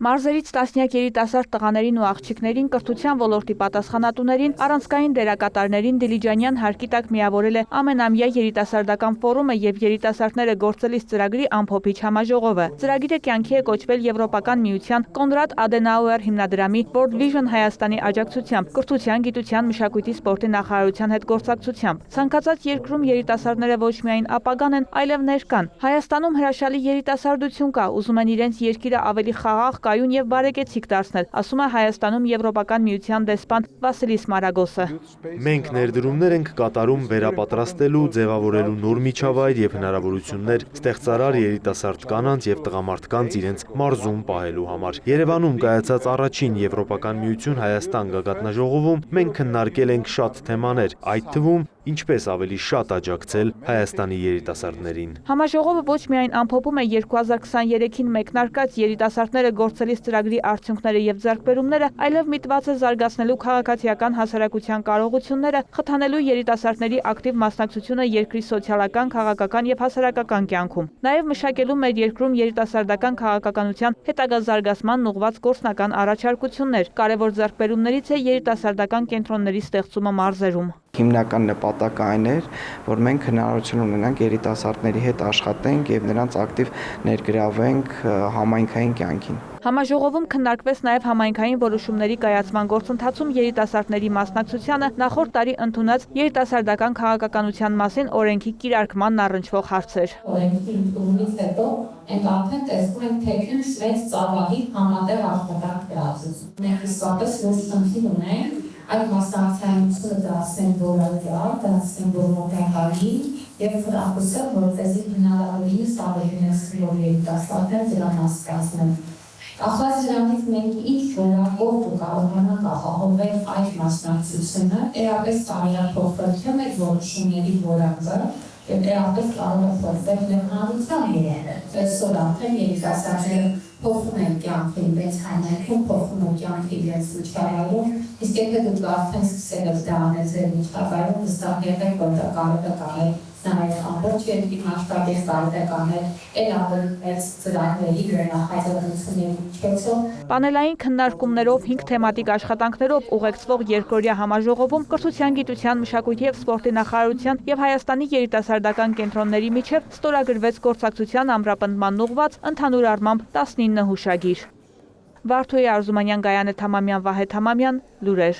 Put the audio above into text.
Մարզերից տասնյակ երիտասարդ տղաներին ու աղջիկներին, կրթության ոլորտի պատասխանատուներին, առանցքային դերակատարներին Դիլիջանյան հարկի տակ միավորել է ամենամյա երիտասարդական ֆորումը և երիտասարդները գործելիս ծրագրի ամփոփիչ համաժողովը։ Ծրագիրը կյանքի է կոչվել Եվրոպական միության Կոնրադ Ադենաուեր հիմնադրամի World Vision Հայաստանի աջակցությամբ, կրթության, գիտության, մշակույթի, սպորտի նախարարության հետ գործակցությամբ։ Ցանկացած երկրում երիտասարդները ոչ միայն ապագան են, այլև ներկան։ Հայաստանում հրաշալի երիտասարդություն կա, ուզում են իրենց երկիրը ավելի խաղաղ, կայուն և բարեկեցիկ դարձնել, ասում է Հայաստանում Եվրոպական միության դեսպան Վասիլիս Մարագոսը։ Մենք ներդրումներ ենք կատարում վերապատրաստելու, ձևավորելու նոր միջավայր և հնարավորություններ ստեղծարար երիտասարդ կանանց և տղամարդկանց իրենց մարզում պահելու համար։ Երևանում կայացած առաջին Եվրոպական միություն Հայաստան գագաթնաժողովում մենք քննարկել ենք շատ թեմաներ, այդ թվում ինչպես ավելի շատ աջակցել Հայաստանի երիտասարդներին։ Համաժողովը ոչ միայն ամփոփում է 2023-ին մեկնարկած երիտասարդները գործելիս ծրագրի արդյունքները և ձեռքբերումները, այլև միտված է զարգացնելու քաղաքացիական հասարակության կարողությունները, խթանելու երիտասարդների ակտիվ մասնակցությունը երկրի սոցիալական, քաղաքական և հասարակական կյանքում։ Նաև մշակելու մեր երկրում երիտասարդական քաղաքականության հետագա զարգացմանն ուղղված գործնական առաջարկություններ։ Կարևոր ձեռքբերումներից է երիտասարդական կենտրոնների ստեղծումը մարզերում։ Հիմնական նպատակը այն էր, որ մենք հնարավորություն ունենանք երիտասարդների հետ աշխատենք և նրանց ակտիվ ներգրավենք համայնքային կյանքին։ Համաժողովում քննարկվեց նաև համայնքային որոշումների կայացման գործընթացում երիտասարդների մասնակցությանը նախորդ տարի ընդունած երիտասարդական քաղաքականության մասին օրենքի կիրարկմանն առնչվող հարցեր։ Օրենքի ընդունումից հետո մենք արդեն տեսնում ենք թեկուն 6 ծավալի համատեղ աշխատանք դրացում։ Մենք իսկապես լուրջ խնդիր ունենք այդ մասնակցությունը դարձնենք որակյալ, դարձնենք որմոտակալի և խրախուսել, որպեսզի հնարավորինս ավելինեցնելով երիտասարդները դրան հասկացնեն։ Ախված դրանից մենք ինչ որակով ու կարողանանք ապահովել այդ մասնակցությունը, էապես տարիափոխվել թե մեր որոշումների որակը, և էապես կարող է փոխվել ներկայության իրերը։ Այսօր արդեն երիտասարդները փոխում են կյանքի իրենց համայնքում, փոխում են կյանքի իրենց միջավայրում, իսկ եթե դուք արդեն սկսել եք դա անել ձեր միջավայրում, վստահ եղեք, որ դա կարող է կանել նաև ամբողջ երկրի մասշտաբից կարող է կանել էլ ավելի մեծ ծրագրերի նախաձեռնությունների միջոցով։ Պանելային քննարկումներով 5 թեմատիկ աշխատանքներով ուղեկցվող երկօրյա համաժողովում կրթության, գիտության, մշակույթի և սպորտի նախարարության և Հայաստանի երիտասարդական կենտրոնների միջև ստորագրվեց գործակցության ամրապնդմանն ուղղված ընդհանուր առմամբ 19 հուշագիր։ Վարդուհի Արզումանյան, Գայանե Թամամյան, Վահե Թամամյան, լուրեր։